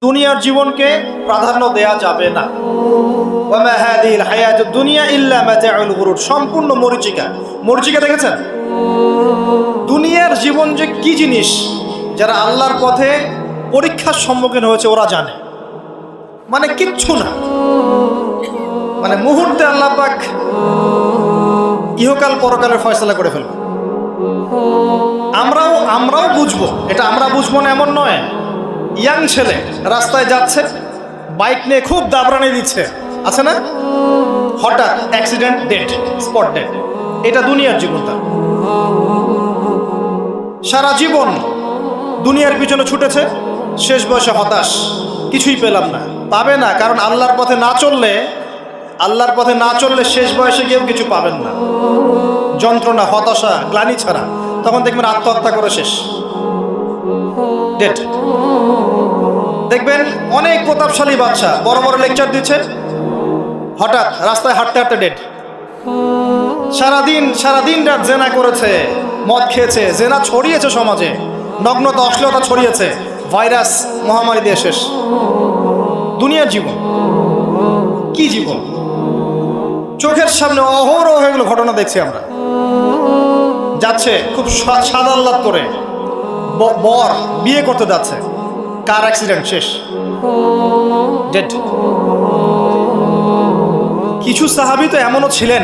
দুনিয়ার জীবনকে প্রাধান্য দেয়া যাবে না। ওয়ামা হাদিহিল হায়াতুদ দুনিয়া ইল্লা মাতাউল গুরুর, সম্পূর্ণ মরীচিকা। মরীচিকা দেখেছেন? দুনিয়ার জীবন যে কি জিনিস, যারা আল্লাহর পথে পরীক্ষার সম্মুখীন হয়েছে ওরা জানে। মানে কিচ্ছু না, মানে মুহূর্তে আল্লাহ পাক ইহকাল পরকালের ফয়সালা করে ফেলবে। আমরাও বুঝবো, এটা আমরা বুঝবো না এমন নয়। ইয়াং ছেলে রাস্তায় যাচ্ছে, বাইক নিয়ে খুব দাবরানি দিচ্ছে, আছে না? হঠাৎ অ্যাক্সিডেন্ট, ডেড, স্পট ডেড। এটা দুনিয়ার জীবন। তার সারা জীবন দুনিয়ার পিছনে ছুটেছে, শেষ বয়সে হতাশ, কিছুই পেলাম না। পাবে না, কারণ আল্লাহর পথে না চললে শেষ বয়সে গিয়েও কিছু পাবেন না। যন্ত্রণা, হতাশা, গ্লানি ছাড়া। তখন দেখবেন আত্মহত্যা করে শেষ, ডেড। দেখবেন অনেক প্রতাপশালী বাচ্চা বড় বড় লেকচার দিচ্ছে, হঠাৎ রাস্তায় হাঁটতে হাঁটতে ডেড। সারাদিন রাত জেনা করেছে, মদ খেয়েছে, জেনা ছড়িয়েছে সমাজে, নগ্নতা, অশ্লীলতা ছড়িয়েছে, ভাইরাস মহামারী দিয়ে শেষ। দুনিয়ার জীবন কি জীবন! চোখের সামনে অহরহ এগুলো ঘটনা দেখছি আমরা। যাচ্ছে খুব সাদা আহ্লাদ করে, বর বিয়ে করতে যাচ্ছে, কার অ্যাক্সিডেন্ট, শেষ, ডেড। কিছু সাহাবী তো এমনও ছিলেন,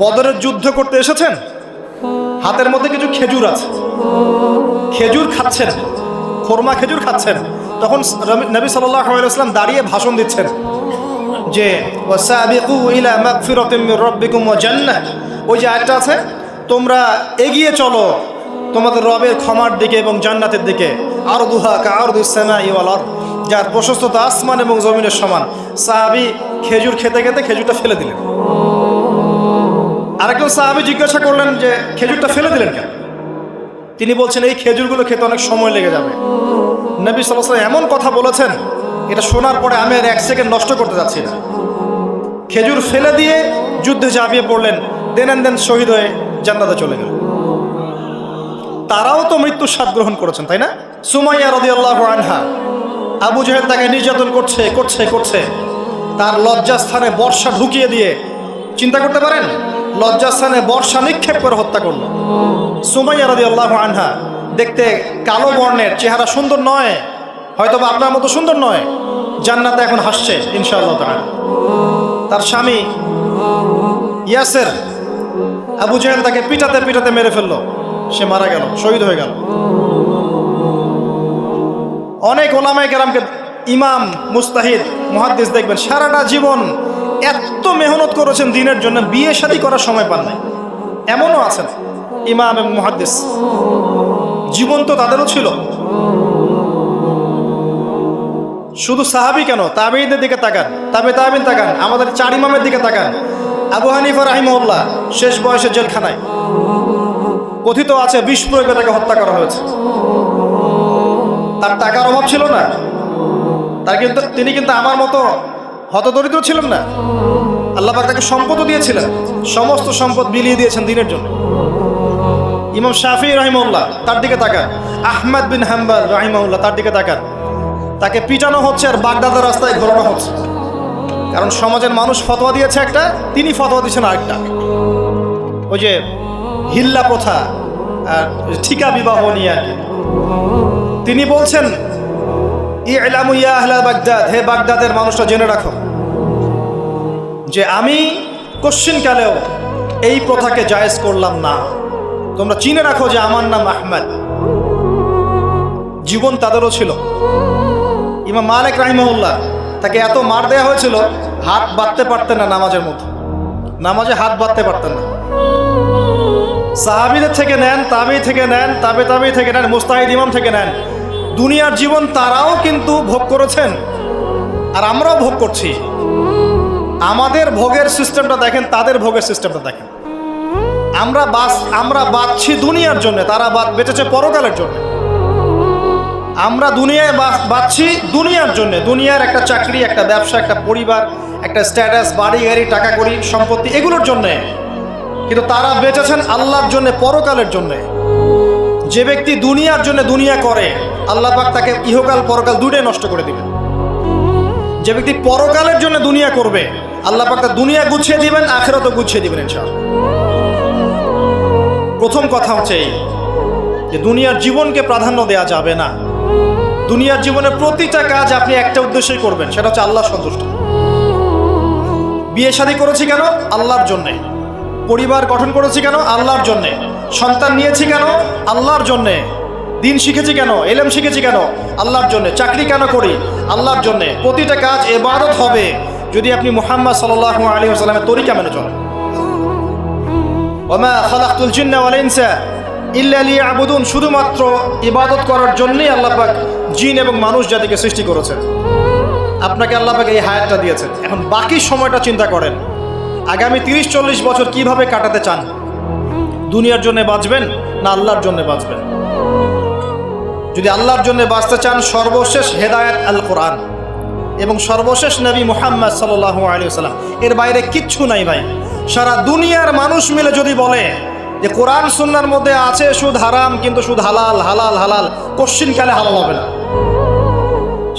বদরের যুদ্ধ করতে এসেছেন, হাতের মধ্যে কিছু খেজুর আছে, খেজুর খাচ্ছেন, খোরমা খেজুর খাচ্ছেন। তখন নবী সাল্লাল্লাহু আলাইহি ওয়াসাল্লাম দাঁড়িয়ে ভাষণ দিচ্ছেন যে ওয়াসাবিকু ইলা মাগফিরাতিন মির রাব্বিকুম ওয়া জান্নাহ। ওই যে আয়াতটা আছে, তোমরা এগিয়ে চলো তোমাদের রবের ক্ষমার দিকে এবং জান্নাতের দিকে। আরদুহা কাআরদিস সামাই ওয়াল আরদ, যার প্রশস্ততা আসমান এবং জমিনের সমান। সাহাবী খেজুর খেতে খেতে খেজুরটা ফেলে দিলেন। আরেকজন সাহাবী জিজ্ঞাসা করলেন যে খেজুরটা ফেলে দিলেন কেন? তিনি বলছেন এই খেজুরগুলো খেতে অনেক সময় লেগে যাবে। নবী সাল্লাল্লাহু আলাইহি ওয়াসাল্লাম এমন কথা বলেছেন, এটা শোনার পরে আমি আর এক সেকেন্ড নষ্ট করতে যাচ্ছি না। খেজুর ফেলে দিয়ে যুদ্ধে ঝাঁপিয়ে পড়লেন, দেন শহীদ হয়ে জান্নাতে চলে গেলেন। তারাও তো মৃত্যুর স্বাদ গ্রহণ করেছেন, তাই না? সুমাইয়া রাদিয়াল্লাহু আনহা, আবু জাহেল তাকে নির্যাতন করছে, তার লজ্জাস্থানে বর্ষা ঢুকিয়ে দিয়ে, চিন্তা করতে পারেন, লজ্জাস্থানে বর্ষা নিক্ষেপ করে হত্যা করলো। সুমাইয়া রাদিয়াল্লাহু আনহা দেখতে কালো বর্ণের, চেহারা সুন্দর নয়, হয়তোবা আপনার মতো সুন্দর নয়, জান্নাতে এখন হাসছে ইনশাআল্লাহ তাআলা। তার স্বামী ইয়াসের, আবু জাহেল তাকে পিটাতে মেরে ফেললো, সে মারা গেল, শহীদ হয়ে গেল। অনেক ওলামায়ে কেরামকে, ইমাম, মুস্তাহিদ, মুহাদ্দিস দেখবেন সারাটা জীবন এত মেহনত করেছেন দ্বীনের জন্য, বিয়ে শাদী করার সময় পান নাই। এমনও আছেন ইমাম এবং মুহাদ্দিস, জীবন তো তাদেরও ছিল। শুধু সাহাবী কেন, তাবেঈদের দিকে তাকান, তাবেঈন তাকান, আমাদের 4 ইমামের দিকে তাকান। আবু হানিফা রাহিমাহুল্লাহ শেষ বয়সে জেলখানায়, কথিত আছে বিষ প্রয়োগে তাকে হত্যা করা হয়েছে। তার টাকার অভাব ছিল না, তিনি কিন্তু আমার মতো হতদরিদ্র ছিলেন না। আল্লাহ পাক তাকে সম্পদও দিয়েছিলেন, সমস্ত সম্পদ বিলিয়ে দিয়েছেন দ্বীনের জন্য। ইমাম শাফিঈ রাহিমাহুল্লাহ, তার দিকে তাকান। আহমদ বিন হাম্বল রাহিমাহুল্লাহ, তার দিকে তাকান। তাকে পিটানো হচ্ছে আর বাগদাদের রাস্তায় ঘোরানো হচ্ছে, কারণ সমাজের মানুষ ফতোয়া দিয়েছে একটা, তিনি ফতোয়া দিচ্ছেন আরেকটা। ওই যে হিল্লা প্রথা আর ঠিকা বিবাহ নিয়ে আর কি। তিনি বলছেন ইলামু ইয়া আহলা বাগদাদ, হে বাগদাদের মানুষরা জেনে রাখো যে আমি কশ্চিনকালেও এই প্রথাকে জায়েজ করলাম না। তোমরা চিনে রাখো যে আমার নাম আহমদ। জীবন তাদেরও ছিল। ইমাম মালিক রাহিমাহুল্লাহ, তাকে এত মার দেওয়া হয়েছিল, হাত বাঁধতে পারতেন না নামাজের মধ্যে, নামাজে হাত বাঁধতে পারতেন না। সাহাবীদের থেকে নেন, তাবেঈ থেকে নেন, তাবেঈ থেকে নেন, মুস্তাহিদ ইমাম থেকে নেন, দুনিয়ার জীবন তারাও কিন্তু ভোগ করেছেন, আর আমরাও ভোগ করছি। আমাদের ভোগের সিস্টেমটা দেখেন, তাদের ভোগের সিস্টেমটা দেখেন। আমরা বাঁচছি দুনিয়ার জন্য, তারা বেঁচেছে পরকালের জন্য। আমরা দুনিয়ায় বাঁচছি দুনিয়ার জন্য, দুনিয়ার একটা চাকরি, একটা ব্যবসা, একটা পরিবার, একটা স্ট্যাটাস, বাড়ি গাড়ি, টাকা কড়ি, সম্পত্তি, এগুলোর জন্যে। কিন্তু তারা বেঁচেছেন আল্লাহর জন্য, পরকালের জন্যে। যে ব্যক্তি দুনিয়ার জন্য দুনিয়া করে, আল্লাহ পাক তাকে ইহকাল পরকাল দুটোই নষ্ট করে দিবেন। যে ব্যক্তি পরকালের জন্য দুনিয়া করবে, আল্লাহ পাক তার দুনিয়া গুছিয়ে দিবেন, আখিরাতও গুছিয়ে দিবেন ইনশাআল্লাহ। প্রথম কথা হচ্ছে এই যে দুনিয়ার জীবনকে প্রাধান্য দেওয়া যাবে না। দুনিয়ার জীবনের প্রতিটা কাজ আপনি একটা উদ্দেশ্যেই করবেন, সেটা হচ্ছে আল্লাহ সন্তুষ্ট। বিয়ে শাদী করেছি কেন? আল্লাহর জন্যে। পরিবার গঠন করেছি কেন? আল্লাহর জন্যে। সন্তান নিয়েছি কেন? আল্লাহর জন্যে। দিন শিখেছি কেন? ইলম শিখেছি কেন? আল্লাহর জন্যে। চাকরি কেন করি? আল্লাহর জন্যে। প্রতিটা কাজ ইবাদত হবে যদি আপনি মুহাম্মদ সাল্লাল্লাহু আলাইহি ওয়াসাল্লামের তরিকা মেনে চলেন। ওয়া মা খালাকতুল জিন্না ওয়াল ইনসা ইল্লা লিয়াবুদুন, শুধুমাত্র ইবাদত করার জন্যই আল্লাহ পাক জিন এবং মানুষ জাতিকে সৃষ্টি করেছেন। আপনাকে আল্লাহ পাক এই হায়াতটা দিয়েছেন। এখন বাকি সময়টা চিন্তা করেন, আগামী 30-40 বছর কিভাবে কাটাতে চান? দুনিয়ার জন্য বাঁচবেন না আল্লাহর জন্য বাঁচবেন? যদি আল্লাহর জন্য বাঁচতে চান, সর্বশেষ হেদায়েত আল কোরআন এবং সর্বশেষ নবী মুহাম্মদ সাল্লাল্লাহু আলাইহি ওয়াসাল্লাম, এর বাইরে কিচ্ছু নাই ভাই। সারা দুনিয়ার মানুষ মিলে যদি বলে যে কোরআন সুন্নাহর মধ্যে আছে সুদ হারাম, কিন্তু সুদ হালাল, হালাল হালাল, কোশ্চিনকালে হালাল হবে না।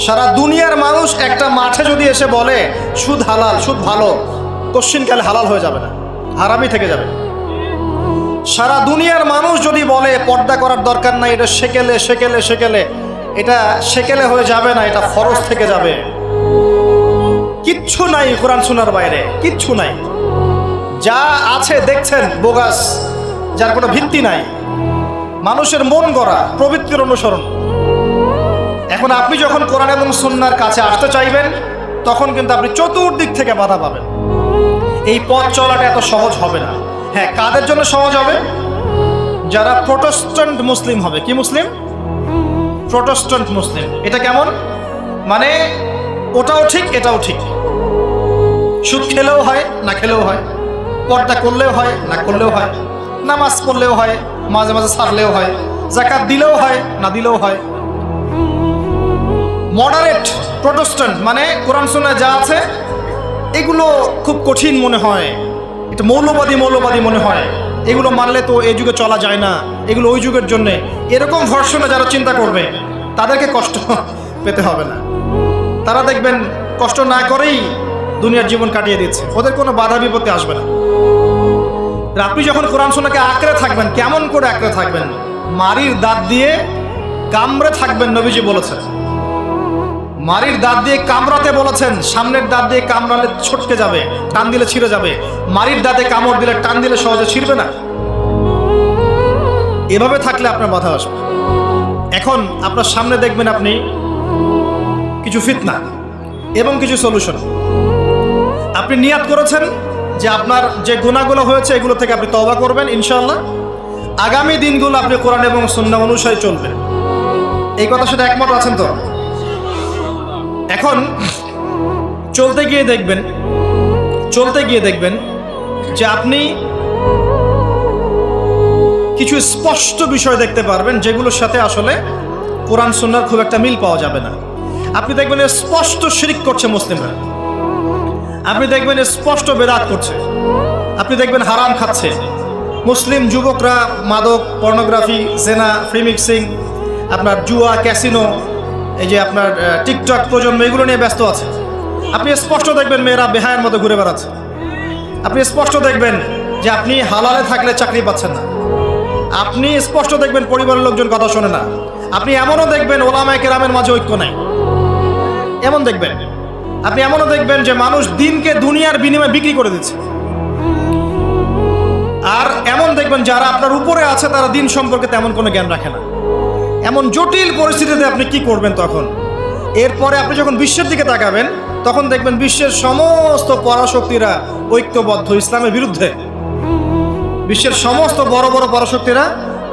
সারা দুনিয়ার মানুষ একটা মাঠে যদি এসে বলে সুদ হালাল, সুদ ভালো, কোশ্চিনকালে হালাল হয়ে যাবে না, হারামই থেকে যাবে। সারা দুনিয়ার মানুষ যদি বলে পর্দা করার দরকার নাই, এটা সেকেলে সেকেলে সেকেলে, এটা সেকেলে হয়ে যাবে না, এটা ফরজ থেকে যাবে। কিচ্ছু নাই কোরআন সুন্নাহর বাইরে, কিচ্ছু নাই। যা আছে দেখছেন বোগাস, যার কোনো ভিত্তি নাই, মানুষের মন গড়া প্রবৃত্তির অনুসরণ। এখন আপনি যখন কোরআন এবং সুন্নাহর কাছে আসতে চাইবেন, তখন কিন্তু আপনি চতুর্দিক থেকে বাধা পাবেন। এই পথ চলাটা এত সহজ হবে না। হ্যাঁ, কাদের জন্য সহজ হবে? যারা প্রোটেস্ট্যান্ট মুসলিম হবে। কি মুসলিম? প্রোটেস্ট্যান্ট মুসলিম। এটা কেমন? মানে ওটাও ঠিক এটাও ঠিক, সুদ খেলেও হয় না খেলেও হয়, পর্দা করলেও হয় না করলেও হয়, নামাজ পড়লেও হয়, মাঝে মাঝে ছাড়লেও হয়, যাকাত দিলেও হয় না দিলেও হয়। মডারেট প্রোটেস্ট্যান্ট মানে কোরআন সুন্নাহ যা আছে এগুলো খুব কঠিন মনে হয়, এটা মৌলবাদী মৌলবাদী মনে হয়, এগুলো মানলে তো এই যুগে চলা যায় না, এগুলো ওই যুগের জন্যে, এরকম ভর্সনে যারা চিন্তা করবে তাদেরকে কষ্ট পেতে হবে না। তারা দেখবেন কষ্ট না করেই দুনিয়ার জীবন কাটিয়ে দিচ্ছে, ওদের কোনো বাধা বিপত্তি আসবে না। আপনি যখন কোরআন সুন্নাহকে আঁকড়ে থাকবেন, কেমন করে আঁকড়ে থাকবেন? মারির দাঁত দিয়ে কামড়ে থাকবেন, নবীজি বলেছেন। মারির দাঁত দিয়ে কামড়াতে বলেছেন, সামনের দাঁত দিয়ে কামড়ালে ছটকে যাবে, টান দিলে ছিঁড়ে যাবে। মারির দাঁতে কামড় দিলে, টান দিলে সহজে ছিঁড়বে না। এভাবে থাকলে আপনার বাধা আসবে। এখন আপনার সামনে দেখবেন আপনি কিছু ফিতনা এবং কিছু সলিউশন। আপনি নিয়াত করেছেন যে আপনার যে গুনাহগুলো হয়েছে এগুলো থেকে আপনি তওবা করবেন ইনশাআল্লাহ। আগামী দিনগুলো আপনি কোরআন এবং সুন্নাহ অনুসারে চলবেন। এই কথার সাথে একমত আছেন তো? এখন চলতে গিয়ে দেখবেন যে আপনি কিছু স্পষ্ট বিষয় দেখতে পারবেন যেগুলোর সাথে আসলে কোরআন সুন্নাহর খুব একটা মিল পাওয়া যাবে না। আপনি দেখবেন স্পষ্ট শিরক করছে মুসলিমরা, আপনি দেখবেন স্পষ্ট বেদাত করছে, আপনি দেখবেন হারাম খাচ্ছে। মুসলিম যুবকরা মাদক, পর্নোগ্রাফি, জেনা, ফ্রি মিক্সিং, আপনার জুয়া, ক্যাসিনো, এই যে আপনার টিকটক প্রজন্ম, এগুলো নিয়ে ব্যস্ত আছে। আপনি স্পষ্ট দেখবেন মেয়েরা বেহায়ের মতো ঘুরে বেড়াচ্ছে। আপনি স্পষ্ট দেখবেন যে আপনি হালালে থাকলে চাকরি পাচ্ছেন না। আপনি স্পষ্ট দেখবেন পরিবারের লোকজন কথা শোনে না। আপনি এমনও দেখবেন ওলামায়ে কেরামের মাঝে ঐক্য নাই, এমন দেখবেন। আপনি এমনও দেখবেন যে মানুষ দিনকে দুনিয়ার বিনিময়ে বিক্রি করে দিচ্ছে। আর এমন দেখবেন যারা আপনার উপরে আছে তারা দিন সম্পর্কে তেমন কোনো জ্ঞান রাখে না। এমন জটিল পরিস্থিতিতে আপনি কি করবেন তখন? এরপরে আপনি যখন বিশ্বের দিকে তাকাবেন তখন দেখবেন বিশ্বের সমস্ত পরাশক্তিরা ঐক্যবদ্ধ ইসলামের বিরুদ্ধে। বিশ্বের সমস্ত বড় বড় পরাশক্তিরা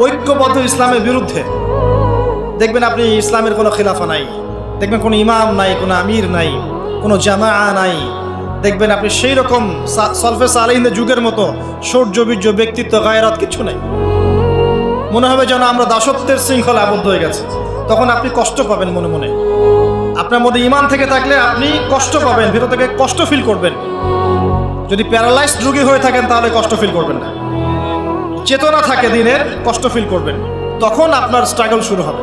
ঐক্যবদ্ধ ইসলামের বিরুদ্ধে। দেখবেন আপনি ইসলামের কোনো খিলাফা নাই, দেখবেন কোনো ইমাম নাই, কোনো আমির নাই, কোনো জামা নাই। দেখবেন আপনি সেই রকম সলফে সালেহিনদের যুগের মতো শৌর্য, বীর্য, ব্যক্তিত্ব, গায়রাত কিছু নেই। মনে হবে যেন আমরা দাসত্বের শৃঙ্খলা আবদ্ধ হয়ে গেছে। তখন আপনি কষ্ট পাবেন মনে মনে। আপনার মধ্যে ঈমান থেকে থাকলে আপনি কষ্ট পাবেন, ভিতর থেকে কষ্ট ফিল করবেন। যদি প্যারালাইজড রোগী হয়ে থাকেন তাহলে কষ্ট ফিল করবেন না। চেতনা থাকে দিনের, কষ্ট ফিল করবেন। তখন আপনার স্ট্রাগল শুরু হবে।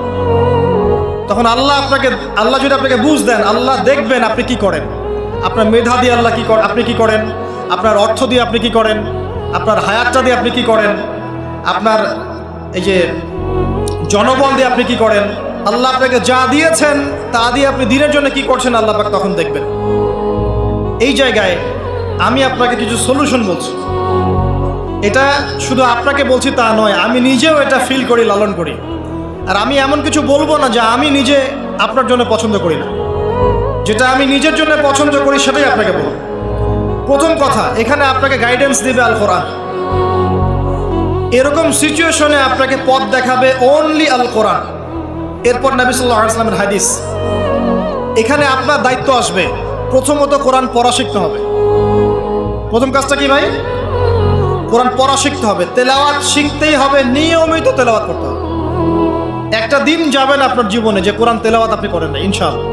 তখন আল্লাহ যদি আপনাকে বুঝ দেন, আল্লাহ দেখবেন আপনি কি করেন। আপনার মেধা দিয়ে আল্লাহ আপনি কি করেন, আপনার অর্থ দিয়ে আপনি কি করেন, আপনার হায়াতটা দিয়ে আপনি কি করেন, আপনার এই যে জনবল দিয়ে আপনি কি করেন, আল্লাহ আপনাকে যা দিয়েছেন তা দিয়ে আপনি দিনের জন্য কি করছেন, আল্লাহ পাক তখন দেখবেন। এই জায়গায় আমি আপনাকে কিছু সলিউশন বলছি। এটা শুধু আপনাকে বলছি তা নয়, আমি নিজেও এটা ফিল করি, লালন করি। আর আমি এমন কিছু বলবো না যা আমি নিজে আপনার জন্য পছন্দ করি না। যেটা আমি নিজের জন্য পছন্দ করি সেটাই আপনাকে বলবো। প্রথম কথা, এখানে আপনাকে গাইডেন্স দিবে আল কোরআন। এরকম সিচুয়েশনে আপনাকে পথ দেখাবে অনলি আল কোরআন। এরপর নবী সাল্লাল্লাহু আলাইহি ওয়াসাল্লামের হাদিস। এখানে আপনার দায়িত্ব আসবে প্রথমত কোরআন পড়া শিখতে হবে। প্রথম কাজটা কি ভাই? কোরআন পড়া শিখতে হবে, তেলাওয়াত শিখতেই হবে, নিয়মিত তেলাওয়াত করতে হবে। একটা দিন যাবেন আপনার জীবনে যে কোরআন তেলাওয়াত আপনি করেন না, ইনশাআল্লাহ।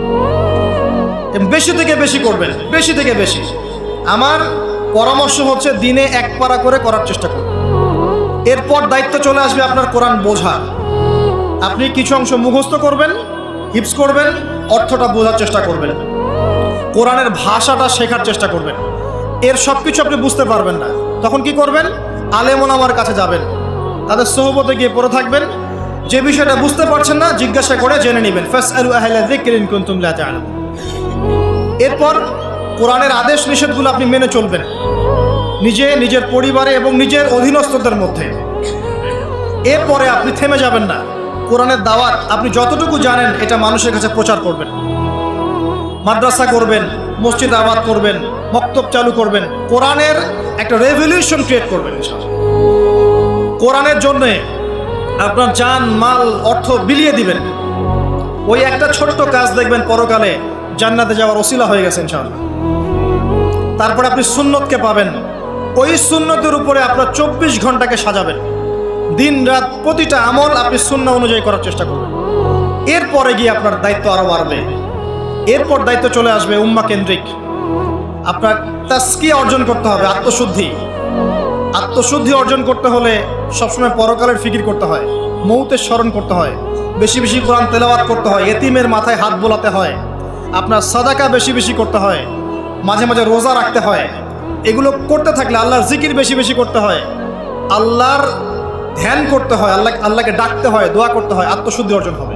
বেশি থেকে বেশি করবেন, বেশি থেকে বেশি। আমার পরামর্শ হচ্ছে দিনে এক পারা করে করার চেষ্টা করুন। এরপর দায়িত্ব চলে আসবে আপনার কোরআন বোঝা। আপনি কিছু অংশ মুখস্থ করবেন, হিফজ করবেন, অর্থটা বোঝার চেষ্টা করবেন, কোরআনের ভাষাটা শেখার চেষ্টা করবেন। এর সব কিছু আপনি বুঝতে পারবেন না, তখন কি করবেন? আলেম ওলামার কাছে যাবেন, তাদের সোহবতে গিয়ে পড়ে থাকবেন। যে বিষয়টা বুঝতে পারছেন না জিজ্ঞাসা করে জেনে নেবেন। ফাসআলু আহলা যিকরি ইন কুনতুম লা তা'লামুন। এরপর কোরআনের আদেশ নিষেধগুলো আপনি মেনে চলবেন, নিজের পরিবারে এবং নিজের অধীনস্থদের মধ্যে। এরপরে আপনি থেমে যাবেন না। কোরআনের দাওয়াত আপনি যতটুকু জানেন এটা মানুষের কাছে প্রচার করবেন। মাদ্রাসা করবেন, মসজিদ আবাদ করবেন, মক্তব চালু করবেন, কোরআনের একটা রেভলিউশন ক্রিয়েট করবেন। কোরআনের জন্যে আপনার জান মাল অর্থ বিলিয়ে দিবেন। ওই একটা ছোট্ট কাজ দেখবেন পরকালে জান্নাতে যাওয়ার ওসিলা হয়ে গেছে ইনশাআল্লাহ। তারপরে আপনি সুন্নতকে পাবেন। ওই সুন্নতের উপরে আপনার 24 ঘন্টাকে সাজাবেন। দিন রাত প্রতিটা আমল আপনি সুন্নাহ অনুযায়ী করার চেষ্টা করবেন। এরপরে গিয়ে আপনার দায়িত্ব আরও বাড়বে। এরপর দায়িত্ব চলে আসবে উম্মাহ কেন্দ্রিক। আপনার তাজকিয়া অর্জন করতে হবে, আত্মশুদ্ধি অর্জন করতে হলে সবসময় পরকালের ফিকির করতে হয়, মৌতের স্মরণ করতে হয়, বেশি বেশি কোরআন তেলাওয়াত করতে হয়, এতিমের মাথায় হাত বোলাতে হয়, আপনার সাদাকা বেশি বেশি করতে হয়, মাঝে মাঝে রোজা রাখতে হয়। এগুলো করতে থাকলে আল্লাহর জিকির বেশি বেশি করতে হয়, আল্লাহর ধ্যান করতে হয়, আল্লাহকে ডাকতে হয়, দোয়া করতে হয়, আত্মশুদ্ধি অর্জন হবে।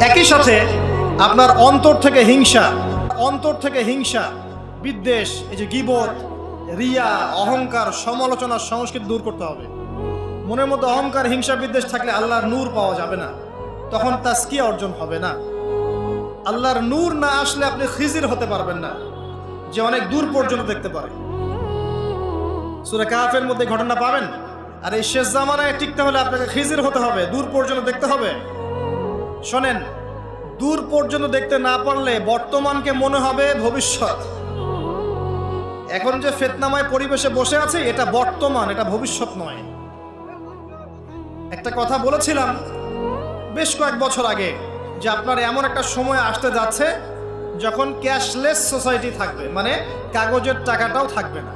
একই সাথে আপনার অন্তর থেকে হিংসা, বিদ্বেষ, এই যে গীবত, রিয়া, অহংকার, সমালোচনার সংস্কৃতি দূর করতে হবে। মনের মধ্যে অহংকার, হিংসা, বিদ্বেষ থাকলে আল্লাহর নূর পাওয়া যাবে না, তখন তাজকিয়া অর্জন হবে না। আল্লাহর নূর না আসলে আপনি খিজির হতে পারবেন না, যে অনেক দূর পর্যন্ত দেখতে পারে। সূরা কাহফের মধ্যে ঘটনা পাবেন। আর এই শেষ জামানায় টিকতে হলে আপনাকে খিজির হতে হবে, দূর পর্যন্ত দেখতে হবে। শোনেন, দূর পর্যন্ত দেখতে না পারলে বর্তমানকে মনে হবে ভবিষ্যৎ। এখন যে ফিতনাময় পরিবেশে বসে আছে এটা বর্তমান, এটা ভবিষ্যৎ নয়। একটা কথা বলেছিলাম বেশ কয়েক বছর আগে যে আপনার এমন একটা সময় আসতে যাচ্ছে যখন ক্যাশলেস সোসাইটি থাকবে, মানে কাগজের টাকাটাও থাকবে না।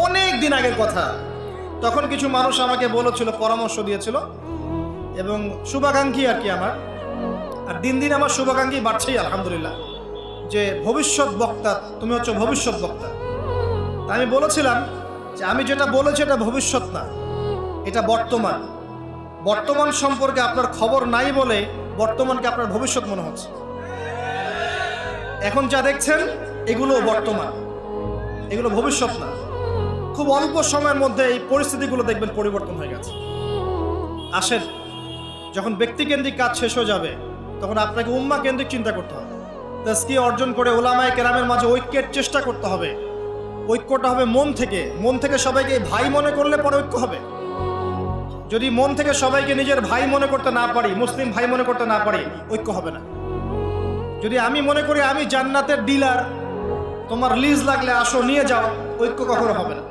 অনেক দিন আগের কথা। তখন কিছু মানুষ আমাকে বলেছিল, পরামর্শ দিয়েছিল এবং শুভাকাঙ্ক্ষী আর কি আমার। আর দিন দিন আমার শুভাকাঙ্ক্ষী বাড়ছেই আলহামদুলিল্লাহ, যে ভবিষ্যৎ বক্তা, তুমি হচ্ছে ভবিষ্যৎ বক্তা। তা আমি বলেছিলাম যে আমি যেটা বলেছি এটা ভবিষ্যৎ না, এটা বর্তমান। বর্তমান সম্পর্কে আপনার খবর নাই বলে বর্তমানকে আপনার ভবিষ্যৎ মনে হচ্ছে। এখন যা দেখছেন এগুলো বর্তমান, এগুলো ভবিষ্যৎ না। খুব অল্প সময়ের মধ্যে এই পরিস্থিতিগুলো দেখবেন পরিবর্তন হয়ে গেছে। আসেন, যখন ব্যক্তিকেন্দ্রিক কাজ শেষ হয়ে যাবে তখন আপনাকে উম্মাহ কেন্দ্রিক চিন্তা করতে হবে। তাজকিয়া অর্জন করে উলামায়ে কেরামের মাঝে ঐক্যের চেষ্টা করতে হবে। ঐক্যটা হবে মন থেকে সবাইকে ভাই মনে করলে পরে ঐক্য হবে। যদি মন থেকে সবাইকে নিজের ভাই মনে করতে না পারি, মুসলিম ভাই মনে করতে না পারি, ঐক্য হবে না। যদি আমি মনে করি আমি জান্নাতের ডিলার, তোমার লিজ লাগলে আসো নিয়ে যাও, ঐক্য কখনো হবে না।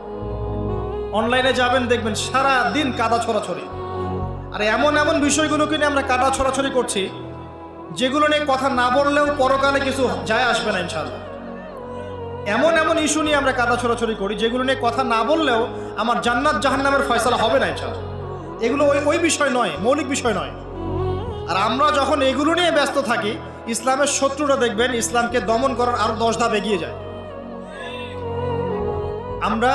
অনলাইনে যাবেন দেখবেন সারা দিন কাদা ছড়াছড়ি। আর এমন বিষয়গুলোকে নিয়ে আমরা কাদা ছড়াছড়ি করছি যেগুলো নিয়ে কথা না বললেও পরকালে কিছু যায় আসবে না ইনশাআল্লাহ। এমন ইস্যু নিয়ে আমরা কাদা ছড়াছড়ি করি যেগুলো নিয়ে কথা না বললেও আমার জান্নাত জাহান্নামের ফয়সালা হবে না ইনশাআল্লাহ। এগুলো ওই বিষয় নয়, মৌলিক বিষয় নয়। আর আমরা যখন এগুলো নিয়ে ব্যস্ত থাকি, ইসলামের শত্রুরা দেখবেন ইসলামকে দমন করার আরো 10 ধাপ এগিয়ে যায়। আমরা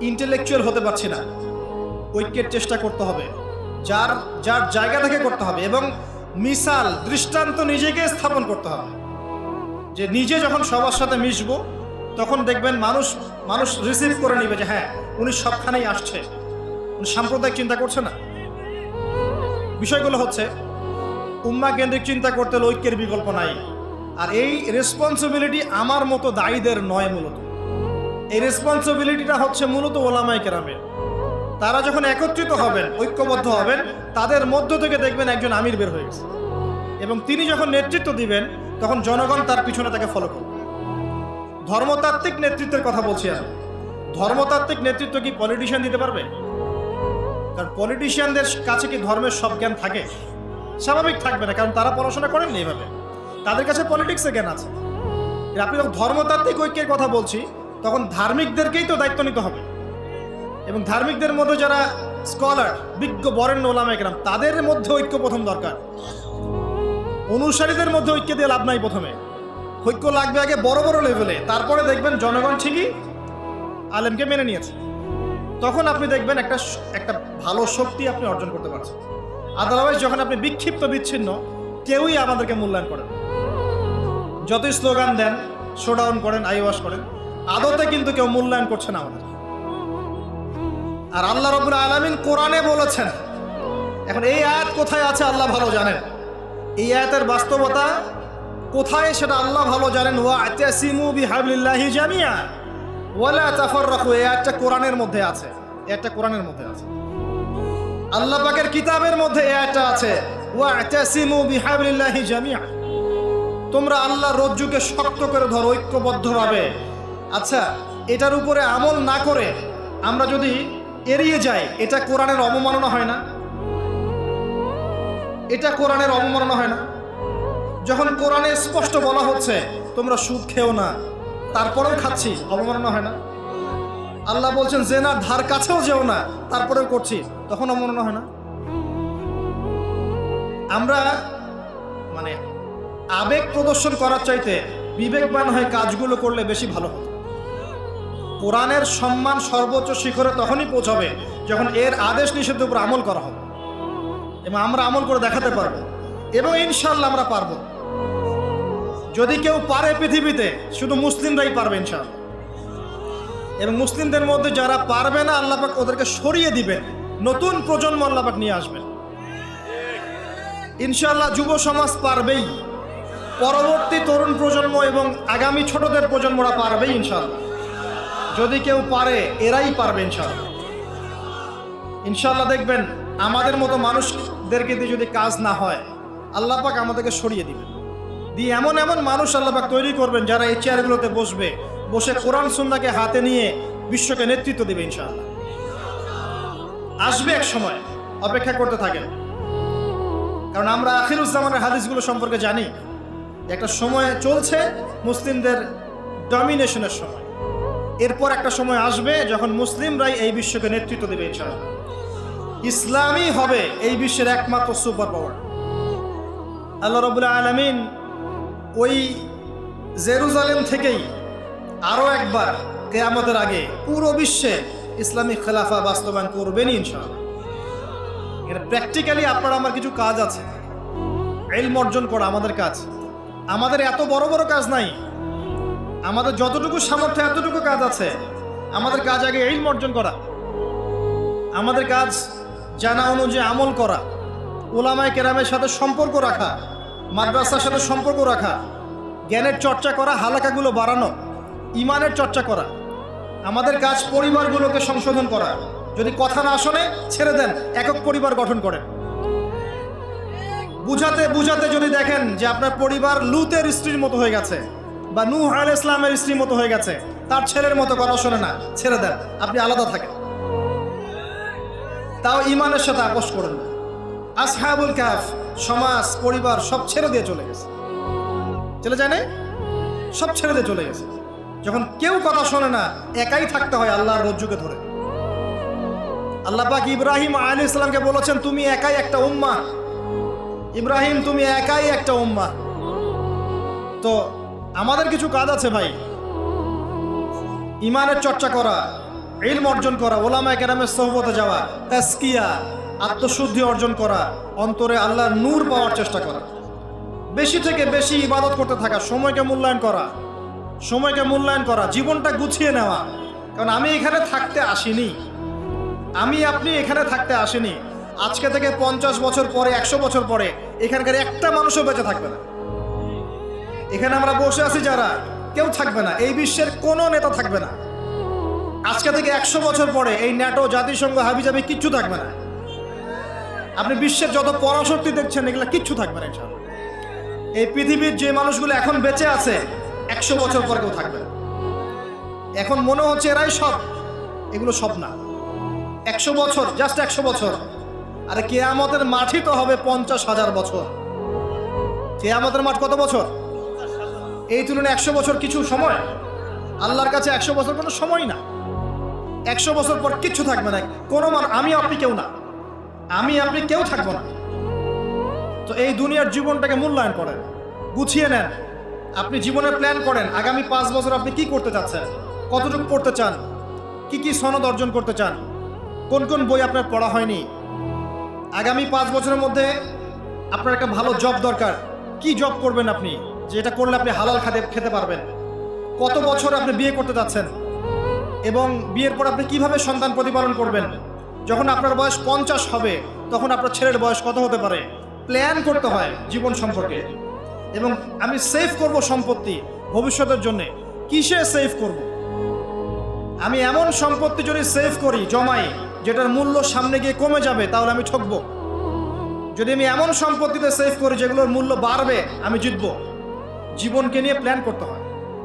ইন্টেলেকচুয়াল হতে পারছি না, ঐক্যের চেষ্টা করতে হবে, যার যার জায়গা থেকে করতে হবে, এবং মিসাল দৃষ্টান্ত নিজেকে স্থাপন করতে হবে, যে নিজে যখন সবার সাথে মিশবো তখন দেখবেন মানুষ রিসিভ করে নিবে যে হ্যাঁ উনি সবখানেই আসছে, উনি সাম্প্রদায়িক চিন্তা করছে না। বিষয়গুলো হচ্ছে উম্মাহ কেন্দ্রিক চিন্তা করতে হলে ঐক্যের বিকল্প নাই। আর এই রেসপন্সিবিলিটি আমার মতো দায়ীদের নয়, মূলত এই রেসপন্সিবিলিটিটা হচ্ছে মূলত ওলামায়ে কেরামের। তারা যখন একত্রিত হবেন, ঐক্যবদ্ধ হবেন, তাদের মধ্য থেকে দেখবেন একজন আমির বের হয়ে গেছে, এবং তিনি যখন নেতৃত্ব দিবেন তখন জনগণ তার পিছনে তাকে ফলো করবে। ধর্মতাত্ত্বিক নেতৃত্বের কথা বলছি আমি। ধর্মতাত্ত্বিক নেতৃত্ব কি পলিটিশিয়ান দিতে পারবে? কারণ পলিটিশিয়ানদের কাছে কি ধর্মের সব জ্ঞান থাকে? স্বাভাবিক থাকবে না, কারণ তারা পড়াশোনা করেননি এইভাবে, তাদের কাছে পলিটিক্সের জ্ঞান আছে। আপনি যখন ধর্মতাত্ত্বিক ঐক্যের কথা বলছি তখন ধার্মিকদেরকেই তো দায়িত্ব নিতে হবে, এবং ধার্মিকদের মধ্যে যারা স্কলার, বিজ্ঞ বরেণ্য ওলামায়ে কেরাম, তাদের মধ্যে ঐক্য প্রথম দরকার। অনুসারীদের মধ্যে ঐক্য দিয়ে লাভ নাই। প্রথমে ঐক্য লাগবে আগে বড় বড় লেভেলে, তারপরে দেখবেন জনগণ ঠিকই আলেমকে মেনে নিয়েছে, তখন আপনি দেখবেন একটা ভালো শক্তি আপনি অর্জন করতে পারছেন। আদারওয়াইজ যখন আপনি বিক্ষিপ্ত বিচ্ছিন্ন, কেউই আমাদেরকে মূল্যায়ন করেন, যতই স্লোগান দেন, শোডাউন করেন, আইওয়াশ করেন, আদতে কিন্তু কেউ মূল্যায়ন করছে না আমাদের। আর আল্লাহ রাব্বুল আলামিন কোরআনে বলেছেন, এখন এই আয়াত কোথায় আছে আল্লাহ ভালো জানেন, এই আয়াতের বাস্তবতা কোথায় সেটা আল্লাহ ভালো জানেন। ওয়া'তাসিমু বিহাবলিল্লাহি জামিআ ওয়ালা তাফাররাকু, এই আয়াতটা কোরআনের মধ্যে আছে, এটা কোরআনের মধ্যে আছে, আল্লাহ পাকের কিতাবের মধ্যে এই আয়াতটা আছে, ওয়া'তাসিমু বিহাবলিল্লাহি জামিআ, তোমরা আল্লাহর রজ্জুকে শক্ত করে ধরো ঐক্যবদ্ধভাবে। আচ্ছা, এটার উপরে আমল না করে আমরা যদি এড়িয়ে যাই, এটা কোরআনের অবমাননা হয় না? এটা কোরআনের অবমাননা হয় না? যখন কোরআনে স্পষ্ট বলা হচ্ছে তোমরা সুদ খেও না, তারপরেও খাচ্ছি, অবমাননা হয় না? আল্লাহ বলছেন জেনার ধার কাছেও যেও না, তারপরেও করছি, তখন অবমাননা হয় না? আমরা মানে আবেগ প্রদর্শন করার চাইতে বিবেকবান হয়ে কাজগুলো করলে বেশি ভালো হতো। কোরআনের সম্মান সর্বোচ্চ শিখরে তখনই পৌঁছাবে যখন এর আদেশ নিষেধের উপর আমল করা হবে, এবং আমরা আমল করে দেখাতে পারবো, এবং ইনশাআল্লাহ আমরা পারবো। যদি কেউ পারে পৃথিবীতে, শুধু মুসলিমরাই পারবে ইনশাআল্লাহ। এবং মুসলিমদের মধ্যে যারা পারবে না, আল্লাহ পাক ওদেরকে সরিয়ে দিবেন, নতুন প্রজন্ম আল্লাহ পাক নিয়ে আসবেন ইনশাআল্লাহ। যুব সমাজ পারবেই, পরবর্তী তরুণ প্রজন্ম এবং আগামী ছোটদের প্রজন্মরা পারবেই ইনশাআল্লাহ। যদি কেউ পারে, এরাই পারবে ইনশাআল্লাহ। ইনশাআল্লাহ দেখবেন আমাদের মতো মানুষদেরকে দিয়ে যদি কাজ না হয়, আল্লাহ পাক আমাদেরকে সরিয়ে দিবেন, দিয়ে এমন এমন মানুষ আল্লাহ পাক তৈরি করবেন যারা এই চেয়ারগুলোতে বসে কোরআন সুন্নাহকে হাতে নিয়ে বিশ্বকে নেতৃত্ব দেবে ইনশাআল্লাহ। আসবে এক সময়, অপেক্ষা করতে থাকেন, কারণ আমরা আখিরুজ্জামানের হাদিসগুলো সম্পর্কে জানি। একটা সময় চলছে মুসলিমদের ডমিনেশনের সময়, এরপর একটা সময় আসবে যখন মুসলিমরাই এই বিশ্বকে নেতৃত্ব দেবে ইনশাআল্লাহ। ইসলামই হবে এই বিশ্বের একমাত্র সুপার পাওয়ার। আল্লাহ রাব্বুল আলামিন ওই জেরুজালেম থেকেই আরও একবার কিয়ামতের আগে পুরো বিশ্বে ইসলামিক খেলাফা বাস্তবায়ন করবেনই ইনশাআল্লাহ। এটা প্র্যাকটিক্যালি আপনার আমার কিছু কাজ আছে, ইলম অর্জন করা আমাদের কাজ। আমাদের এত বড় বড় কাজ নাই, আমাদের যতটুকু সামর্থ্য এতটুকু কাজ আছে। আমাদের কাজ আগে ইলম অর্জন করা, আমাদের কাজ জানা অনুযায়ী আমল করা, উলামায়ে কেরামের সাথে সম্পর্ক রাখা, মাদ্রাসার সাথে সম্পর্ক রাখা, জ্ঞানের চর্চা করা, হালাকাগুলো বাড়ানো, ইমানের চর্চা করা। আমাদের কাজ পরিবারগুলোকে সংশোধন করা। যদি কথা না শোনে ছেড়ে দেন, একক পরিবার গঠন করেন। বুঝাতে বুঝাতে যদি দেখেন যে আপনার পরিবার লুতের স্ত্রীর মতো হয়ে গেছে, বা নূহ আলাইহিস সালামের স্ত্রীর মতো হয়ে গেছে, তার ছেলের মতো কথা শোনে না, ছেড়ে দেন, আপনি আলাদা থাকেন। তাও ইমানের সাথে আপোষ করেন না। আসহাবুল কাহফ সমাজ, পরিবার সব ছেড়ে দিয়ে চলে গেছে, চলে যায় না? সব ছেড়ে দিয়ে চলে গেছে। যখন কেউ কথা শোনে না, একাই থাকতে হয় আল্লাহর রজ্জুকে ধরে। আল্লাহ পাক ইব্রাহিম আলাইহিস সালামকে বলেছেন তুমি একাই একটা উম্মাহ, ইব্রাহিম তুমি একাই একটা উম্মাহ। তো আমাদের কিছু কাজ আছে ভাই, ইমানের চর্চা করা, ইলম অর্জন করা, ওলামায়ে কেরামের সোহবতে যাওয়া, তাজকিয়া, আত্মশুদ্ধি অর্জন করা, অন্তরে আল্লাহর নূর পাওয়ার চেষ্টা করা, বেশি থেকে বেশি ইবাদত করতে থাকা, সময়কে মূল্যায়ন করা, সময়কে মূল্যায়ন করা, জীবনটা গুছিয়ে নেওয়া। কারণ আমি এখানে থাকতে আসিনি, আমি আপনি এখানে থাকতে আসিনি। আজকে থেকে 50 বছর পরে, 100 বছর পরে এখানকার একটা মানুষও বেঁচে থাকবে না। এখানে আমরা বসে আছি যারা, কেউ থাকবে না, এই বিশ্বের কোনো নেতা থাকবে না। আজকে থেকে 100 বছর পরে এই ন্যাটো, জাতিসংঘ, হাবিজাবি কিচ্ছু থাকবে না। আপনি বিশ্বের যত পরাশক্তি দেখছেন এগুলো কিচ্ছু থাকবে না ইনশাআল্লাহ। এই পৃথিবীর যে মানুষগুলো এখন বেঁচে আছে 100 বছর পর কেউ থাকবে না। এখন মনে হচ্ছে এরাই সব, এগুলো সব না। 100 বছর, জাস্ট 100 বছর। আরে কিয়ামতের মাঠই তো হবে 50,000 বছর। কিয়ামতের মাঠ কত বছর? এই তুলনায় 100 বছর কিছু সময়? আল্লাহর কাছে 100 বছর কোনো সময় না। 100 বছর পর কিচ্ছু থাকবে না, কোনো আমি আপনি কেউ না, আমি আপনি কেউ থাকবো না। তো এই দুনিয়ার জীবনটাকে মূল্যায়ন করেন, গুছিয়ে নেন। আপনি জীবনের প্ল্যান করেন, আগামী 5 বছর আপনি কি করতে চাচ্ছেন, কতটুকু পড়তে চান, কি কি সনদ অর্জন করতে চান, কোন কোন বই আপনার পড়া হয়নি। আগামী 5 বছরের মধ্যে আপনার একটা ভালো জব দরকার, কি জব করবেন আপনি, যেটা করলে আপনি হালাল খেতে পারবেন। কত বছর আপনি বিয়ে করতে যাচ্ছেন এবং বিয়ের পর আপনি কিভাবে সন্তান প্রতিপালন করবেন। যখন আপনার বয়স 50 হবে তখন আপনার ছেলের বয়স কত হতে পারে, প্ল্যান করতে হয় জীবন সম্পর্কে। এবং আমি সেভ করব সম্পত্তি ভবিষ্যতের জন্যে, কিসে সেভ করব? আমি এমন সম্পত্তি যদি সেভ করি, জমাই, যেটার মূল্য সামনে গিয়ে কমে যাবে, তাহলে আমি ঠকবো। যদি আমি এমন সম্পত্তিতে সেভ করি যেগুলোর মূল্য বাড়বে, আমি জিতবো। জীবনকে নিয়ে প্ল্যান করতে হয়।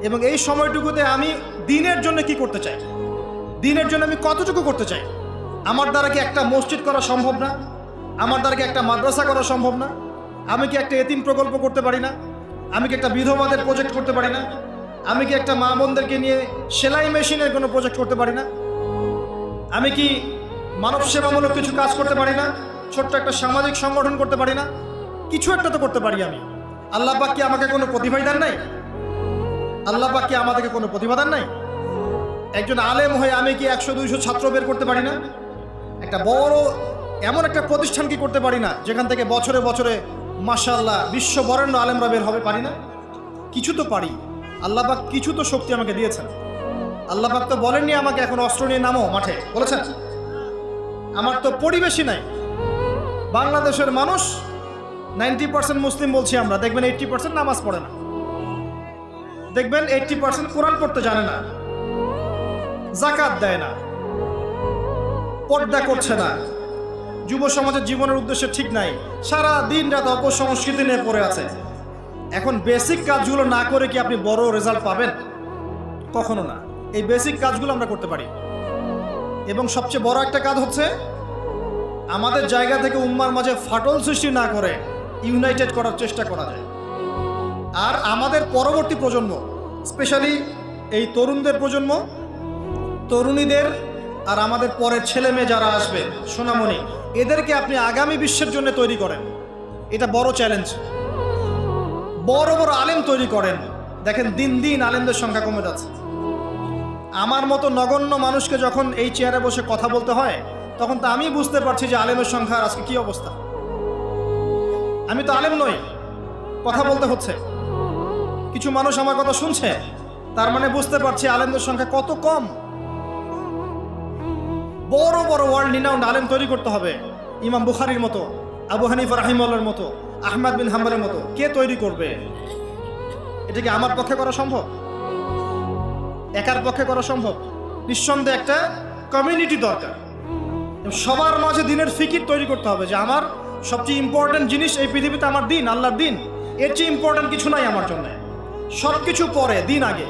এবং এই সময়টুকুতে আমি দিনের জন্য কি করতে চাই, দিনের জন্য আমি কতটুকু করতে চাই। আমার দ্বারা কি একটা মসজিদ করা সম্ভব না? আমার দ্বারা কি একটা মাদ্রাসা করা সম্ভব না? আমি কি একটা এতিম প্রকল্প করতে পারি না? আমি কি একটা বিধবাদের প্রজেক্ট করতে পারি না? আমি কি একটা মা বোনদেরকে নিয়ে সেলাই মেশিনের কোনো প্রজেক্ট করতে পারি না? আমি কি মানব সেবামূলক কিছু কাজ করতে পারি না? ছোট্ট একটা সামাজিক সংগঠন করতে পারি না? কিছু একটা তো করতে পারি আমি। আল্লাহ পাক কি আমাকে কোনো প্রতিভা দেন নাই? আল্লাহ পাক কি আমাদেরকে কোনো প্রতিভা দেন নাই? একজন আলেম হয়ে আমি কি 100-200 ছাত্র বের করতে পারি না? একটা বড় এমন একটা প্রতিষ্ঠান কি করতে পারি না যেখান থেকে বছরে বছরে মাশাআল্লাহ বিশ্ব বরেণ্য আলেমরা বের হবে? পারি না? কিছু তো পারি। আল্লাহ পাক কিছু তো শক্তি আমাকে দিয়েছেন। আল্লাহ পাক তো বলেননি আমাকে এখন অস্ত্র নিয়ে নামো মাঠে, বলেছেন? আমার তো পরিবেশই নাই। বাংলাদেশের মানুষ 90% মুসলিম বলছি আমরা, দেখবেন 80% নামাজ পড়ে না, দেখবেন 80% কোরআন পড়তে জানে না, যাকাত দেয় না, পর্দা করছে না, যুব সমাজের জীবনের উদ্দেশ্য ঠিক নাই, সারা দিন রাত অপসংস্কৃতি নিয়ে পড়ে আছে। এখন বেসিক কাজগুলো না করে কি আপনি বড় রেজাল্ট পাবেন? কখনো না। এই বেসিক কাজগুলো আমরা করতে পারি। এবং সবচেয়ে বড় একটা কাজ হচ্ছে আমাদের জায়গা থেকে উম্মার মাঝে ফাটল সৃষ্টি না করে ইউনাইটেড করার চেষ্টা করা যায়। আর আমাদের পরবর্তী প্রজন্ম, স্পেশালি এই তরুণদের প্রজন্ম, তরুণীদের আর আমাদের পরের ছেলে মেয়ে যারা আসবে, সোনামণি, এদেরকে আপনি আগামী বিশ্বের জন্য তৈরি করেন। এটা বড় চ্যালেঞ্জ। বড় বড় আলেম তৈরি করেন। দেখেন দিন দিন আলেমদের সংখ্যা কমে যাচ্ছে। আমার মতো নগণ্য মানুষকে যখন এই চেয়ারে বসে কথা বলতে হয়, তখন তো আমি বুঝতে পারছি যে আলেমের সংখ্যার আজকে কি অবস্থা। আমি তো আলেম নই, কথা বলতে হচ্ছে। কিছু মানুষ আমার কথা শুনছে, তার মানে বুঝতে পারছি আলেমদের সংখ্যা কত কম। বড় বড় ওয়ার্ল্ড রিনাউন্ড আলেম তৈরি করতে হবে। ইমাম বুখারীর মতো, আবু হানিফা রাহিমাহুল্লাহর মতো, আহমদ বিন হাম্বলের মতো কে তৈরি করবে? এটা কি আমার পক্ষে করা সম্ভব? একার পক্ষে করা সম্ভব? নিঃসন্দেহে একটা কমিউনিটি দরকার। সবার মাঝে দিনের ফিকির তৈরি করতে হবে যে আমার সবচেয়ে ইম্পর্টেন্ট জিনিস এই পৃথিবীতে আমার দিন, আল্লাহর দিন। এর চেয়ে ইম্পর্টেন্ট কিছু নাই আমার জন্য। সব কিছু পরে, দিন আগে।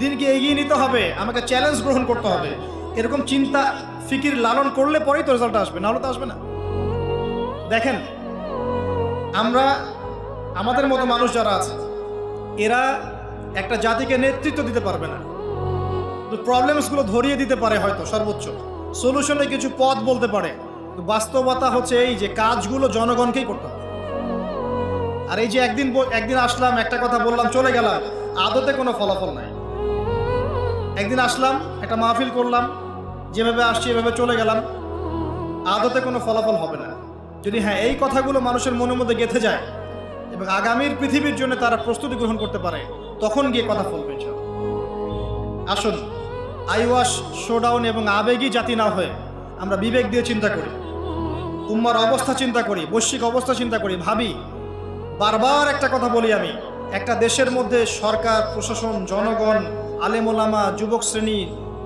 দিনকে এগিয়ে নিতে হবে, আমাকে চ্যালেঞ্জ গ্রহণ করতে হবে। এরকম চিন্তা ফিকির লালন করলে পরেই তো রেজাল্ট আসবে, নাহলে তো আসবে না। দেখেন, আমরা আমাদের মতো মানুষ যারা আছে, এরা একটা জাতিকে নেতৃত্ব দিতে পারবে না, প্রবলেমসগুলো ধরিয়ে দিতে পারে হয়তো সর্বোচ্চ, সলিউশনে কিছু পথ বলতে পারে, কিন্তু বাস্তবতা হচ্ছে এই যে কাজগুলো জনগণকেই করতে হবে। আর এই যে একদিন আসলাম, একটা কথা বললাম, চলে গেলাম, আদতে কোনো ফলাফল নাই। একদিন আসলাম, একটা মাহফিল করলাম, যেভাবে আসছি এভাবে চলে গেলাম, আদতে কোনো ফলাফল হবে না। যদি হ্যাঁ এই কথাগুলো মানুষের মনের মধ্যে গেঁথে যায় এবং আগামীর পৃথিবীর জন্য তারা প্রস্তুতি গ্রহণ করতে পারে, তখন গিয়ে কথা ফলবে। আসুন আইওয়াশ, শোডাউন এবং আবেগী জাতি না হয়ে আমরা বিবেক দিয়ে চিন্তা করি, উম্মার অবস্থা চিন্তা করি, বৈশ্বিক অবস্থা চিন্তা করি, ভাবি। বারবার একটা কথা বলি আমি, একটা দেশের মধ্যে সরকার, প্রশাসন, জনগণ, আলেমোলামা, যুবক শ্রেণী,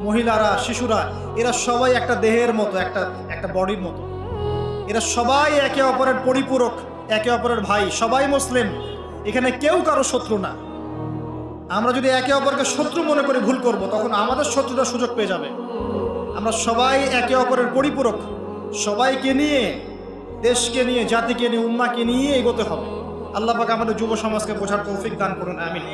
মহিলারা, শিশুরা, এরা সবাই একটা দেহের মতো, একটা বডির মতো। এরা সবাই একে অপরের পরিপূরক, একে অপরের ভাই, সবাই মুসলিম। এখানে কেউ কারো শত্রু না। আমরা যদি একে অপরকে শত্রু মনে করে ভুল করব, তখন আমাদের শত্রুরা সুযোগ পেয়ে যাবে। আমরা সবাই একে অপরের পরিপূরক, সবাইকে নিয়ে, দেশকে নিয়ে, জাতিকে নিয়ে, উম্মাকে নিয়ে এগোতে হবে। আল্লাহ পাক আমাদের যুব সমাজকে বোঝার তৌফিক দান করুন, আমিন।